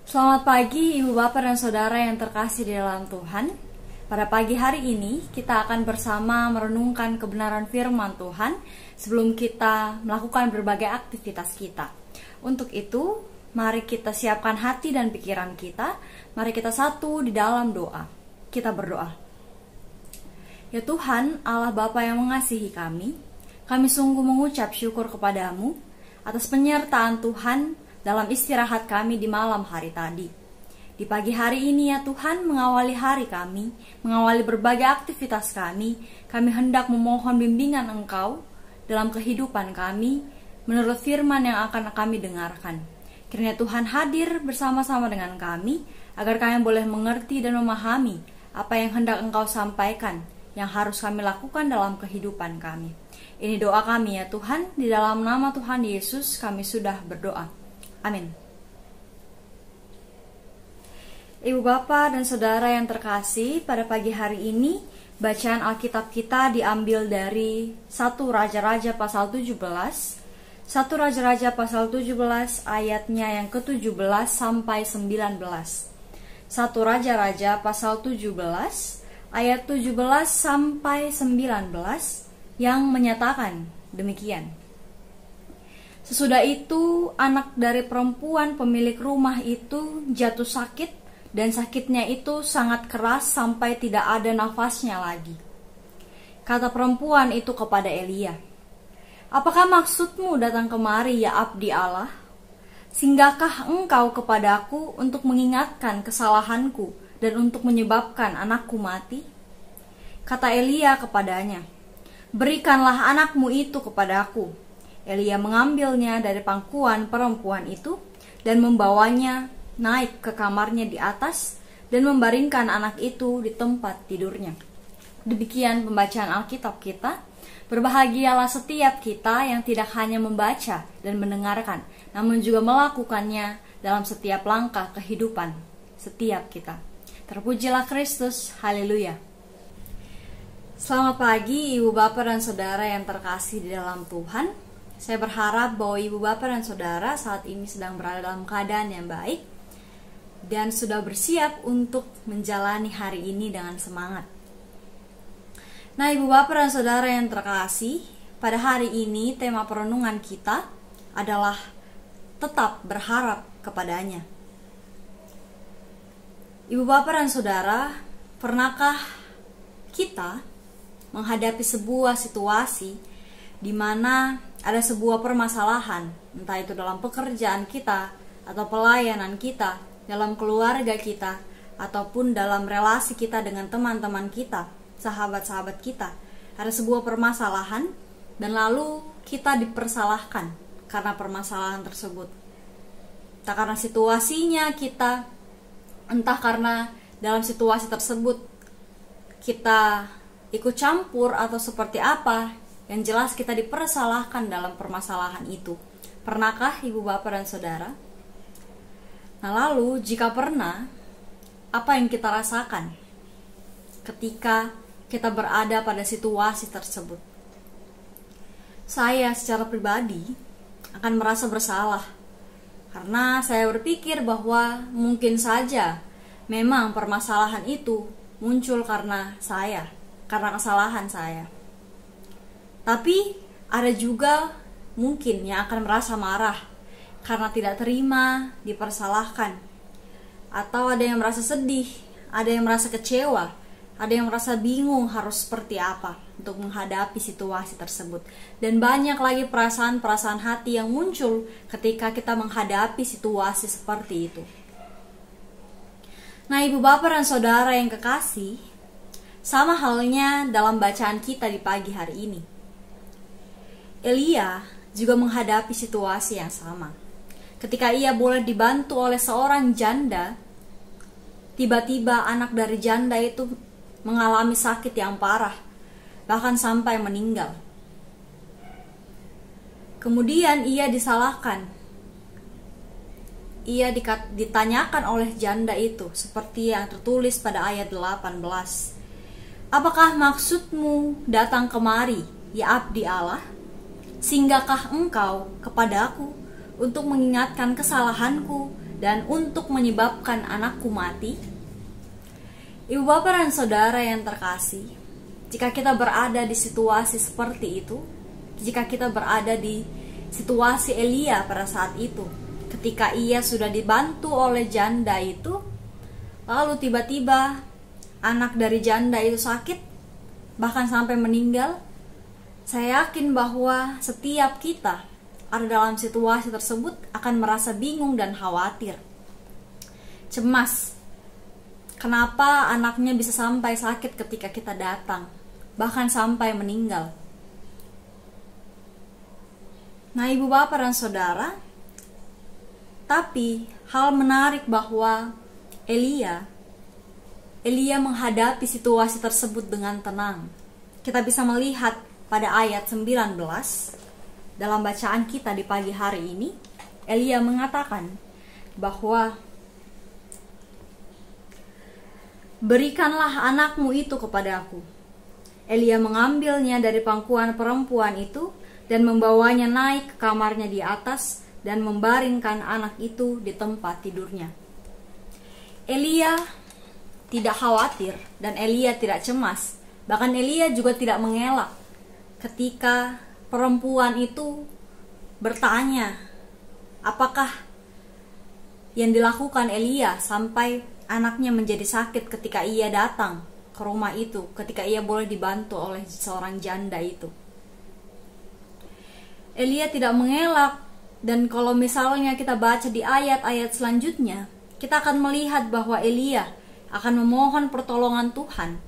Selamat pagi Ibu Bapak dan Saudara yang terkasih di dalam Tuhan. Pada pagi hari ini kita akan bersama merenungkan kebenaran firman Tuhan sebelum kita melakukan berbagai aktivitas kita. Untuk itu, mari kita siapkan hati dan pikiran kita. Mari kita satu di dalam doa. Kita berdoa. Ya Tuhan, Allah Bapa yang mengasihi kami sungguh mengucap syukur kepadamu atas penyertaan Tuhan dalam istirahat kami di malam hari tadi. Di pagi hari ini ya Tuhan, mengawali hari kami, mengawali berbagai aktivitas kami hendak memohon bimbingan Engkau dalam kehidupan kami, menurut firman yang akan kami dengarkan. Kiranya Tuhan hadir bersama-sama dengan kami, agar kami boleh mengerti dan memahami apa yang hendak Engkau sampaikan, yang harus kami lakukan dalam kehidupan kami. Ini doa kami ya Tuhan, di dalam nama Tuhan Yesus kami sudah berdoa. Amin. Ibu Bapak dan Saudara yang terkasih, pada pagi hari ini bacaan Alkitab kita diambil dari 1 Raja-Raja pasal 17. 1 Raja-Raja pasal 17 ayatnya yang ke-17 sampai 19. 1 Raja-Raja pasal 17 ayat 17 sampai 19 yang menyatakan demikian. Sesudah itu, anak dari perempuan pemilik rumah itu jatuh sakit, dan sakitnya itu sangat keras sampai tidak ada nafasnya lagi. Kata perempuan itu kepada Elia, "Apakah maksudmu datang kemari, ya abdi Allah? Singgahkah engkau kepadaku untuk mengingatkan kesalahanku dan untuk menyebabkan anakku mati?" Kata Elia kepadanya, "Berikanlah anakmu itu kepadaku." Elia mengambilnya dari pangkuan perempuan itu dan membawanya naik ke kamarnya di atas dan membaringkan anak itu di tempat tidurnya. Demikian pembacaan Alkitab kita. Berbahagialah setiap kita yang tidak hanya membaca dan mendengarkan, namun juga melakukannya dalam setiap langkah kehidupan setiap kita. Terpujilah Kristus, haleluya. Selamat pagi Ibu Bapak dan Saudara yang terkasih di dalam Tuhan. Saya berharap bahwa Ibu Bapak dan Saudara saat ini sedang berada dalam keadaan yang baik dan sudah bersiap untuk menjalani hari ini dengan semangat. Nah, Ibu Bapak dan Saudara yang terkasih, pada hari ini tema perenungan kita adalah tetap berharap kepadanya. Ibu Bapak dan Saudara, pernahkah kita menghadapi sebuah situasi di mana ada sebuah permasalahan, entah itu dalam pekerjaan kita, atau pelayanan kita, dalam keluarga kita, ataupun dalam relasi kita dengan teman-teman kita, sahabat-sahabat kita. Ada sebuah permasalahan, dan lalu kita dipersalahkan karena permasalahan tersebut. Entah karena situasinya kita, entah karena dalam situasi tersebut kita ikut campur atau seperti apa. Yang jelas kita dipersalahkan dalam permasalahan itu. Pernahkah Ibu Bapak dan Saudara? Nah lalu jika pernah, apa yang kita rasakan ketika kita berada pada situasi tersebut? Saya secara pribadi akan merasa bersalah, karena saya berpikir bahwa mungkin saja memang permasalahan itu muncul karena kesalahan saya. Tapi ada juga mungkin yang akan merasa marah karena tidak terima, dipersalahkan. Atau ada yang merasa sedih, ada yang merasa kecewa, ada yang merasa bingung harus seperti apa untuk menghadapi situasi tersebut. Dan banyak lagi perasaan-perasaan hati yang muncul ketika kita menghadapi situasi seperti itu. Nah, Ibu Bapak dan Saudara yang kekasih, sama halnya dalam bacaan kita di pagi hari ini. Elia juga menghadapi situasi yang sama. Ketika ia boleh dibantu oleh seorang janda, tiba-tiba anak dari janda itu mengalami sakit yang parah, bahkan sampai meninggal. Kemudian ia disalahkan. Ia ditanyakan oleh janda itu, seperti yang tertulis pada ayat 18. "Apakah maksudmu datang kemari, ya abdi Allah? Singgahkah engkau kepadaku untuk mengingatkan kesalahanku dan untuk menyebabkan anakku mati? Ibu bapak dan saudara yang terkasih, jika kita berada di situasi seperti itu, jika kita berada di situasi Elia pada saat itu, ketika ia sudah dibantu oleh janda itu, lalu tiba-tiba anak dari janda itu sakit, bahkan sampai meninggal, saya yakin bahwa setiap kita ada dalam situasi tersebut akan merasa bingung dan khawatir, cemas. Kenapa anaknya bisa sampai sakit ketika kita datang, bahkan sampai meninggal? Nah, ibu bapak dan saudara, tapi hal menarik bahwa Elia menghadapi situasi tersebut dengan tenang. Kita bisa melihat pada ayat 19 dalam bacaan kita di pagi hari ini, Elia mengatakan bahwa berikanlah anakmu itu kepadaku. Elia mengambilnya dari pangkuan perempuan itu dan membawanya naik ke kamarnya di atas dan membaringkan anak itu di tempat tidurnya. Elia tidak khawatir dan Elia tidak cemas. Bahkan Elia juga tidak mengelak ketika perempuan itu bertanya, apakah yang dilakukan Elia sampai anaknya menjadi sakit ketika ia datang ke rumah itu, ketika ia boleh dibantu oleh seorang janda itu. Elia tidak mengelak, dan kalau misalnya kita baca di ayat-ayat selanjutnya, kita akan melihat bahwa Elia akan memohon pertolongan Tuhan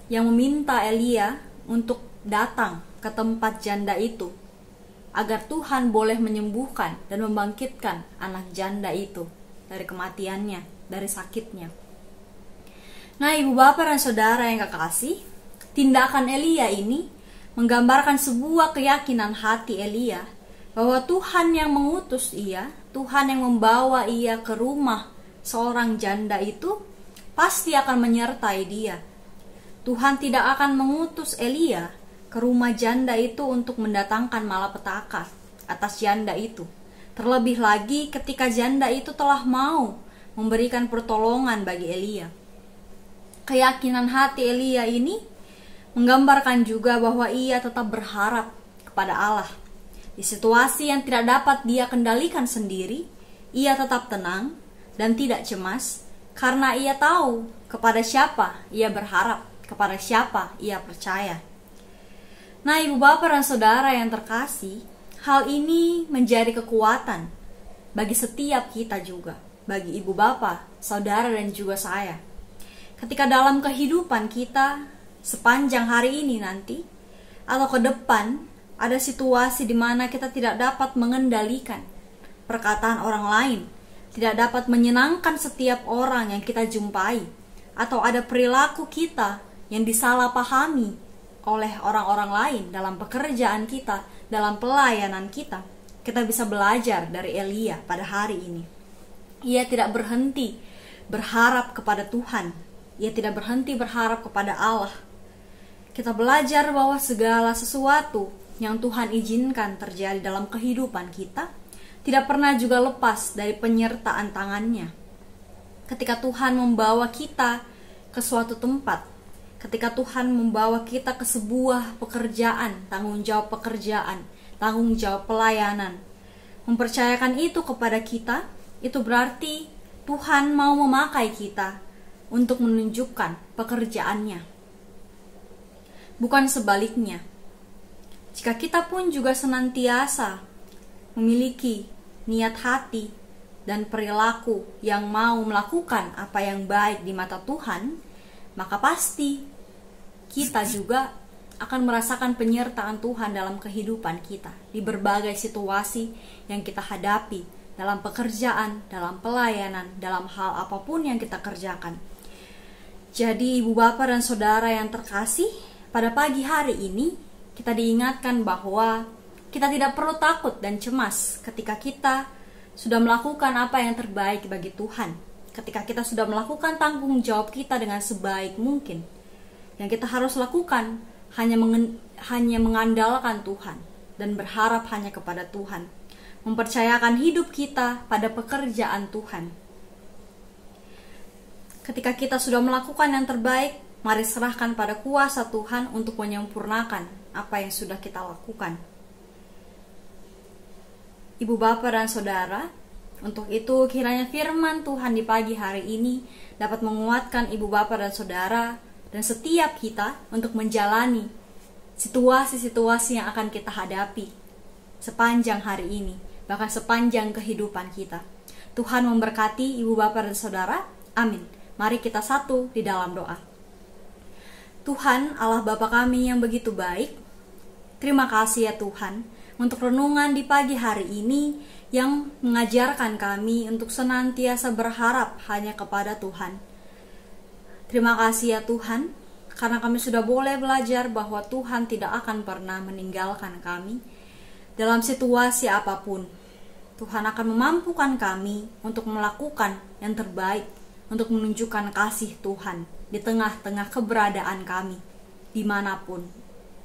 yang meminta Elia untuk datang ke tempat janda itu agar Tuhan boleh menyembuhkan dan membangkitkan anak janda itu dari kematiannya, dari sakitnya. Nah, ibu bapak dan saudara yang kekasih, tindakan Elia ini menggambarkan sebuah keyakinan hati Elia bahwa Tuhan yang mengutus ia, Tuhan yang membawa ia ke rumah seorang janda itu pasti akan menyertai dia. Tuhan tidak akan mengutus Elia ke rumah janda itu untuk mendatangkan malapetaka atas janda itu. Terlebih lagi ketika janda itu telah mau memberikan pertolongan bagi Elia. Keyakinan hati Elia ini menggambarkan juga bahwa ia tetap berharap kepada Allah. Di situasi yang tidak dapat dia kendalikan sendiri, ia tetap tenang dan tidak cemas karena ia tahu kepada siapa ia berharap, kepada siapa ia percaya. Nah, ibu bapak dan saudara yang terkasih, hal ini menjadi kekuatan bagi setiap kita juga, bagi ibu bapak, saudara dan juga saya. Ketika dalam kehidupan kita sepanjang hari ini nanti atau ke depan ada situasi di mana kita tidak dapat mengendalikan perkataan orang lain, tidak dapat menyenangkan setiap orang yang kita jumpai, atau ada perilaku kita yang disalahpahami oleh orang-orang lain dalam pekerjaan kita, dalam pelayanan kita, kita bisa belajar dari Elia pada hari ini. Ia tidak berhenti berharap kepada Tuhan, ia tidak berhenti berharap kepada Allah. Kita belajar bahwa segala sesuatu yang Tuhan izinkan terjadi dalam kehidupan kita tidak pernah juga lepas dari penyertaan tangannya. Ketika Tuhan membawa kita ke suatu tempat, ketika Tuhan membawa kita ke sebuah pekerjaan, tanggung jawab pekerjaan, tanggung jawab pelayanan, mempercayakan itu kepada kita, itu berarti Tuhan mau memakai kita untuk menunjukkan pekerjaannya. Bukan sebaliknya. Jika kita pun juga senantiasa memiliki niat hati dan perilaku yang mau melakukan apa yang baik di mata Tuhan, maka pasti kita juga akan merasakan penyertaan Tuhan dalam kehidupan kita di berbagai situasi yang kita hadapi dalam pekerjaan, dalam pelayanan, dalam hal apapun yang kita kerjakan. Jadi ibu bapak dan saudara yang terkasih, pada pagi hari ini kita diingatkan bahwa kita tidak perlu takut dan cemas ketika kita sudah melakukan apa yang terbaik bagi Tuhan, ketika kita sudah melakukan tanggung jawab kita dengan sebaik mungkin. Yang kita harus lakukan hanya mengandalkan Tuhan dan berharap hanya kepada Tuhan. mempercayakan hidup kita pada pekerjaan Tuhan. Ketika kita sudah melakukan yang terbaik, mari serahkan pada kuasa Tuhan untuk menyempurnakan apa yang sudah kita lakukan. Ibu, Bapak, dan Saudara, untuk itu kiranya firman Tuhan di pagi hari ini dapat menguatkan Ibu, Bapak, dan Saudara dan setiap kita untuk menjalani situasi-situasi yang akan kita hadapi sepanjang hari ini, bahkan sepanjang kehidupan kita. Tuhan memberkati Ibu, Bapak, dan Saudara. Amin. Mari kita satu di dalam doa. Tuhan Allah Bapa kami yang begitu baik, terima kasih ya Tuhan untuk renungan di pagi hari ini yang mengajarkan kami untuk senantiasa berharap hanya kepada Tuhan. Terima kasih ya Tuhan, karena kami sudah boleh belajar bahwa Tuhan tidak akan pernah meninggalkan kami dalam situasi apapun. Tuhan akan memampukan kami untuk melakukan yang terbaik, untuk menunjukkan kasih Tuhan di tengah-tengah keberadaan kami, dimanapun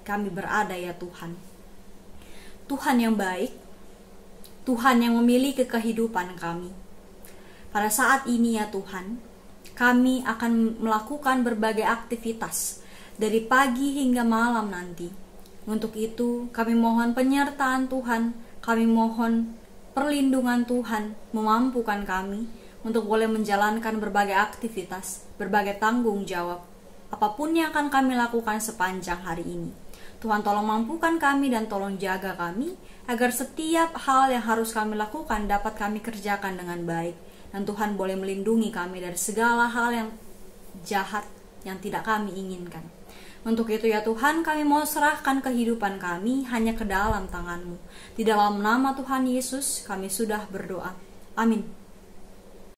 kami berada ya Tuhan. Tuhan yang baik, Tuhan yang memiliki kehidupan kami. Pada saat ini ya Tuhan, kami akan melakukan berbagai aktivitas dari pagi hingga malam nanti. Untuk itu kami mohon penyertaan Tuhan, kami mohon perlindungan Tuhan memampukan kami untuk boleh menjalankan berbagai aktivitas, berbagai tanggung jawab, apapun yang akan kami lakukan sepanjang hari ini. Tuhan tolong mampukan kami dan tolong jaga kami, agar setiap hal yang harus kami lakukan dapat kami kerjakan dengan baik. Dan Tuhan boleh melindungi kami dari segala hal yang jahat yang tidak kami inginkan. Untuk itu ya Tuhan, kami mau serahkan kehidupan kami hanya ke dalam tangan-Mu. Di dalam nama Tuhan Yesus kami sudah berdoa. Amin.